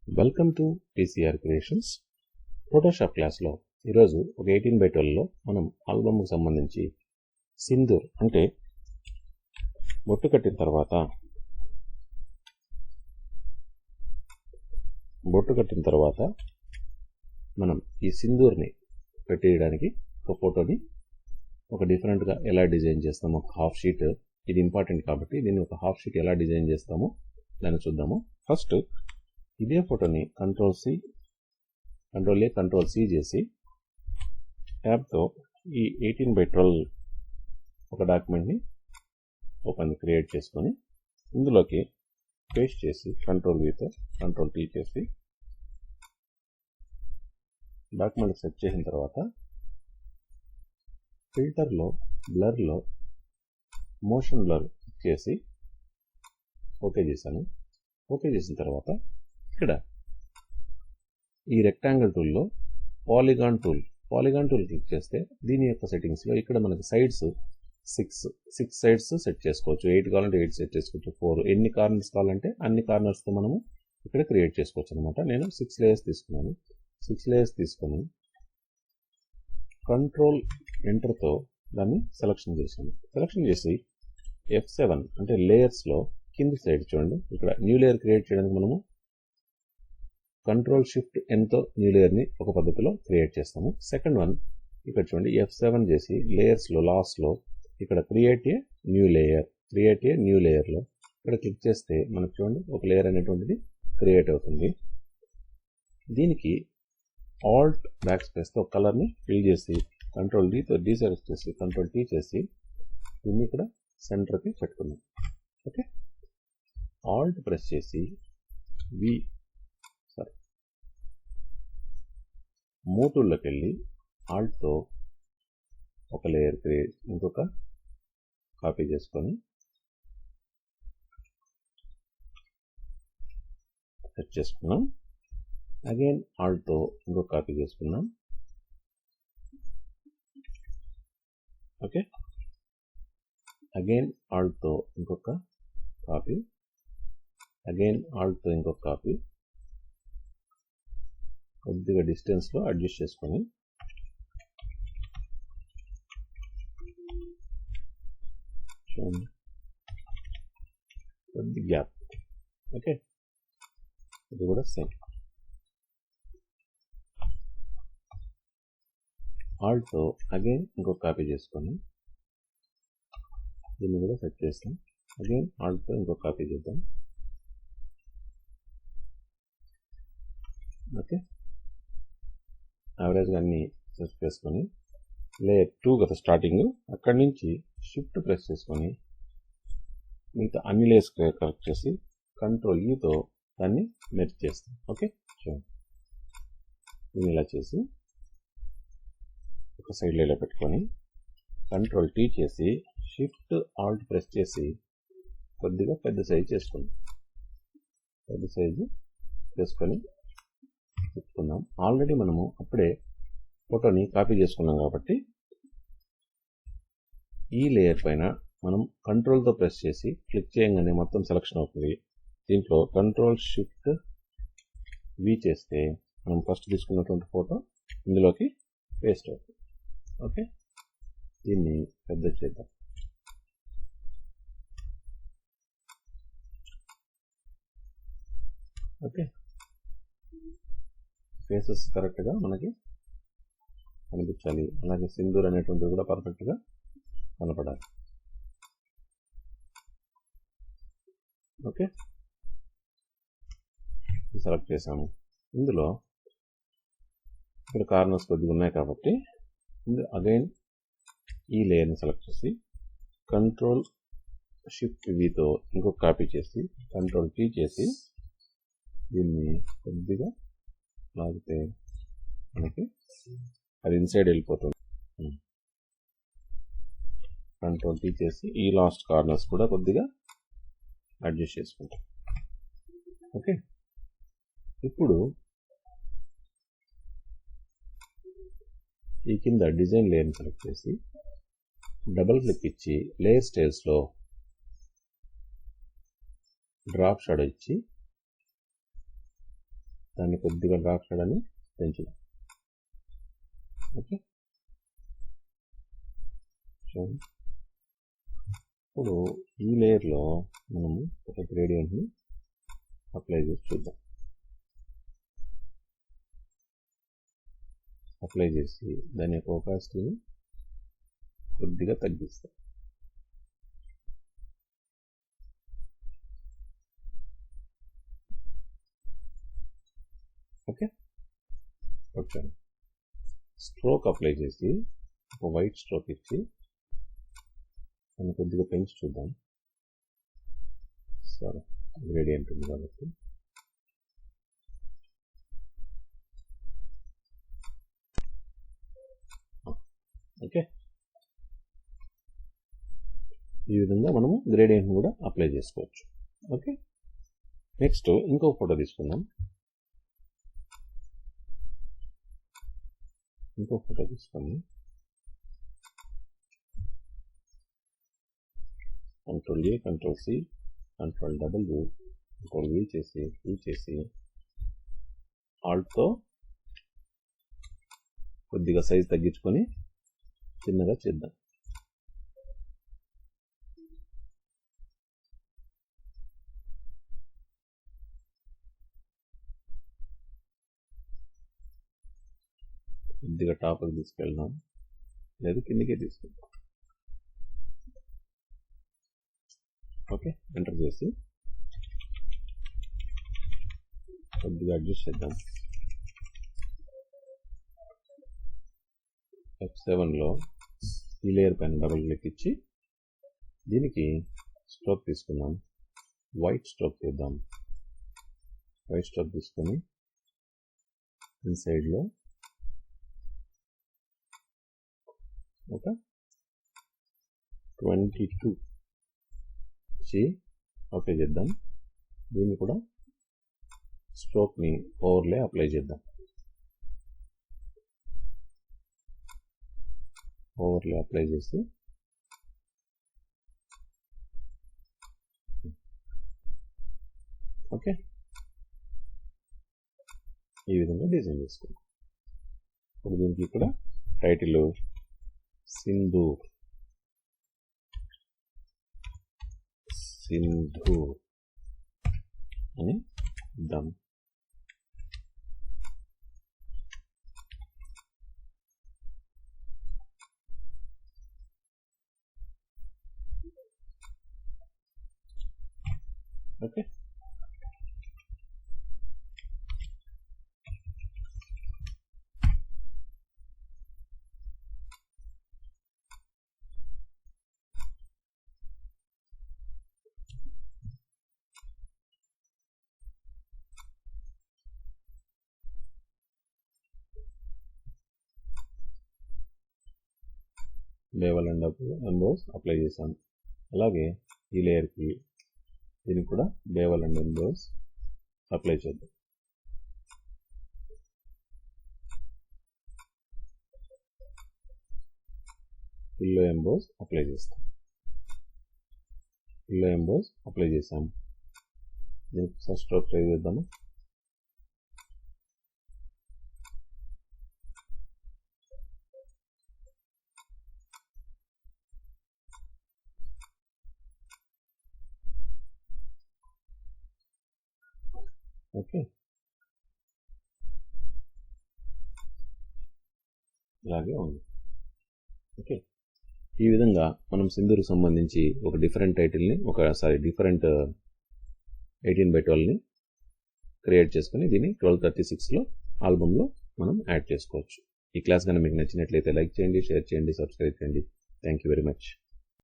Welcome to TCR creations. Photoshop క్లాస్లో ఈరోజు ఒక 18x12లో మనం ఆల్బమ్కు సంబంధించి సిందూర్ అంటే బొట్టు కట్టిన తర్వాత మనం ఈ సిందూర్ని పెట్టేయడానికి ఒక ఫోటోని ఒక డిఫరెంట్గా ఎలా డిజైన్ చేస్తామో ఒక హాఫ్ షీట్, ఇది ఇంపార్టెంట్ కాబట్టి దీన్ని ఒక హాఫ్ షీట్ ఎలా డిజైన్ చేస్తామో దాన్ని చూద్దాము. ఫస్ట్ ఇదే ఫోటోని కంట్రోల్ ఏ కంట్రోల్ సి చేసి ట్యాబ్తో ఈ 18x12 ఒక డాక్యుమెంట్ని క్రియేట్ చేసుకొని ఇందులోకి పేస్ట్ చేసి కంట్రోల్ వితో కంట్రోల్ టీ చేసి డాక్యుమెంట్ సెట్ చేసిన తర్వాత ఫిల్టర్లో బ్లర్లో మోషన్ బ్లర్ చేసి ఓకే చేశాను. ఓకే చేసిన తర్వాత ఇక్కడ ఈ రెక్టాంగిల్ టూల్లో పాలిగాన్ టూల్ క్లిక్ చేస్తే దీని యొక్క సెట్టింగ్స్లో ఇక్కడ మనకి సైడ్స్ సిక్స్ సైడ్స్ సెట్ చేసుకోవచ్చు. 8 కావాలంటే 8 సెట్ చేసుకోవచ్చు. 4 ఎన్ని కార్నర్స్ కావాలంటే అన్ని కార్నర్స్తో మనము ఇక్కడ క్రియేట్ చేసుకోవచ్చు అనమాట. నేను 6 లేయర్స్ తీసుకున్నాను. 6 లేయర్స్ తీసుకొని కంట్రోల్ ఎంటర్తో దాన్ని సెలక్షన్ చేశాను. సెలక్షన్ చేసి F7 అంటే లేయర్స్లో కింది సైడ్ చూడండి, ఇక్కడ న్యూ లేయర్ క్రియేట్ చేయడానికి మనము కంట్రోల్ షిఫ్ట్ ఎన్తో న్యూ లేయర్ని ఒక పద్ధతిలో క్రియేట్ చేస్తాము. సెకండ్ వన్ ఇక్కడ చూడండి, F7 చేసి లేయర్స్లో లాస్ట్లో ఇక్కడ క్రియేట్ ఏ న్యూ లేయర్లో ఇక్కడ క్లిక్ చేస్తే మనకు చూడండి ఒక లేయర్ అనేటువంటిది క్రియేట్ అవుతుంది. దీనికి ఆల్ట్ బ్యాక్ స్పేస్తో ఒక కలర్ని ఫిల్ చేసి కంట్రోల్ డీతో డీసెలెక్ట్ చేసి కంట్రోల్ టీ చేసి దీన్ని ఇక్కడ సెంటర్కి పెట్టుకున్నాం. ఓకే, ఆల్ట్ ప్రెస్ చేసి మూవ్ టూల్లోకి వెళ్ళి ఆల్ట్తో ఒక లేయర్ ఇంకొక కాపీ చేసుకొని సెట్ చేసుకున్నాం. అగైన్ ఆల్ట్తో ఇంకొక కాపీ చేసుకున్నాం. ఓకే, అగైన్ ఆల్ట్తో ఇంకొక కాపీ, అగైన్ ఆల్ట్తో ఇంకొక కాపీ, కొద్దిగా డిస్టెన్స్లో అడ్జస్ట్ చేసుకొని కొద్ది గ్యాప్. ఓకే, ఇది కూడా సేమ్. ఆల్ట్తో అగైన్ ఇంకొక కాపీ చేసుకొని దీన్ని కూడా సెట్ చేస్తాం. అగైన్ ఆల్ట్తో ఇంకొక కాపీ చేద్దాం. ఓకే, యావరేజ్గా అన్ని సెట్ చేసుకొని లేయర్ 2 కదా స్టార్టింగ్, అక్కడి నుంచి షిఫ్ట్ ప్రెస్ చేసుకొని మిగతా అన్ని లేయర్స్ కరెక్ట్ చేసి కంట్రోల్ ఈతో దాన్ని మెర్జ్ చేస్తాం. ఓకే, చూడండి దీన్ని ఇలా చేసి ఒక సైడ్ లేయర్ పెట్టుకొని కంట్రోల్ టీ చేసి షిఫ్ట్ ఆల్ట్ ప్రెస్ చేసి కొద్దిగా పెద్ద సైజ్ చేసుకుందాం. పెద్ద సైజు చేసుకొని పెట్టుకుందాం. ఆల్రెడీ మనము అప్పుడే ఫోటోని కాపీ చేసుకున్నాం కాబట్టి ఈ లేయర్ పైన మనం కంట్రోల్తో ప్రెస్ చేసి క్లిక్ చేయగానే మొత్తం సెలక్షన్ అవుతుంది. దీంట్లో కంట్రోల్ షిఫ్ట్ వి చేస్తే మనం ఫస్ట్ తీసుకున్నటువంటి ఫోటో ఇందులోకి పేస్ట్ అవుతుంది. ఓకే, దీన్ని పెద్ద చేద్దాం. ఓకే, ఫేసెస్ కరెక్ట్గా మనకి కనిపించాలి, అలాగే సింధూర్ అనేటువంటిది కూడా పర్ఫెక్ట్గా కనపడాలి. ఓకే, సెలెక్ట్ చేసాము. ఇందులో ఇక్కడ కార్నర్స్ కొద్దిగా ఉన్నాయి కాబట్టి అగైన్ ఈ లేయర్ని సెలెక్ట్ చేసి కంట్రోల్ షిఫ్ట్ వితో ఇంకొక కాపీ చేసి కంట్రోల్ టీ చేసి దీన్ని కొద్దిగా లాగితే మనకి అది ఇన్సైడ్ వెళ్ళిపోతుంది. కంట్రోల్ టీ చేసి ఈ లాస్ట్ కార్నర్స్ కూడా కొద్దిగా అడ్జస్ట్ చేసుకుంటాం. ఓకే, ఇప్పుడు ఈ కింద డిజైన్ లేయర్ని సెలెక్ట్ చేసి డబుల్ క్లిక్ ఇచ్చి లేయర్ స్టైల్స్లో డ్రాప్ షాడో ఇచ్చి దాన్ని కొద్దిగా డార్క్ షేడ్ అని పెంచుదాం. ఓకే, ఇప్పుడు ఈ లేయర్లో మనము ఒక గ్రేడియంట్ని అప్లై చేసి చూద్దాం. అప్లై చేసి దాని యొక్క ఒపాసిటీని కొద్దిగా తగ్గిస్తాం. ఓకే, వచ్చాను. స్ట్రోక్ అప్లై చేసి ఒక వైట్ స్ట్రోక్ ఇచ్చి దాన్ని కొద్దిగా పెంచి చూద్దాం. సరే, గ్రేడియంట్ ఉంది కాబట్టి ఓకే, ఈ విధంగా మనము గ్రేడియంట్ కూడా అప్లై చేసుకోవచ్చు. ఓకే, నెక్స్ట్ ఇంకో ఫోటో తీసుకుందాం. Ctrl A, Ctrl C, Ctrl W, Ctrl V చేసి ఆల్ట్తో కొద్దిగా సైజ్ తగ్గించుకొని చిన్నగా చేద్దాం. కొద్దిగా టాప్కి తీసుకెళ్దాం, లేదు కిందికే తీసుకెళ్దాం. ఓకే, ఎంటర్ చేసి కొద్దిగా అడ్జస్ట్ చేద్దాం. F7లో ఈ లేయర్ పైన డబుల్ క్లిక్ ఇచ్చి దీనికి స్ట్రోక్ తీసుకుందాం. వైట్ స్ట్రోక్ చేద్దాం. వైట్ స్ట్రోక్ తీసుకొని ఇన్సైడ్లో ఒక 22 ఇచ్చి ఓకే చేద్దాం. దీన్ని కూడా స్ట్రోక్ని ఓవర్లే అప్లై చేద్దాం. ఓవర్లే అప్లై చేసి ఓకే, ఈ విధంగా డిజైన్ చేసుకుందాం. ఇప్పుడు దీనికి ఇక్కడ టైటిల్ సింధూర్ అని ఇద్దాం. ఓకే, బేవల్ అండ్ ఎంబోస్ అప్లై చేశాను. అలాగే ఈ లేయర్కి దీనికి కూడా బేవల్ అండ్ ఎంబోస్ అప్లై చేద్దాం. పిల్లో ఎంబోస్ అప్లై చేస్తాం. పిల్లో ఎంబోస్ అప్లై చేసాం. దీనికి ఫస్ట్ స్ట్రోక్ ట్రై చేద్దాము. ఓకే, ఇలాగే ఉంది. ఓకే, ఈ విధంగా మనం సింధూర్కి సంబంధించి ఒక డిఫరెంట్ టైటిల్ని డిఫరెంట్ 18x12ని క్రియేట్ చేసుకుని దీన్ని 1236లో ఆల్బంలో మనం యాడ్ చేసుకోవచ్చు. ఈ క్లాస్ కనుక మీకు నచ్చినట్లయితే లైక్ చేయండి, షేర్ చేయండి, సబ్స్క్రైబ్ చేయండి. Thank you very much.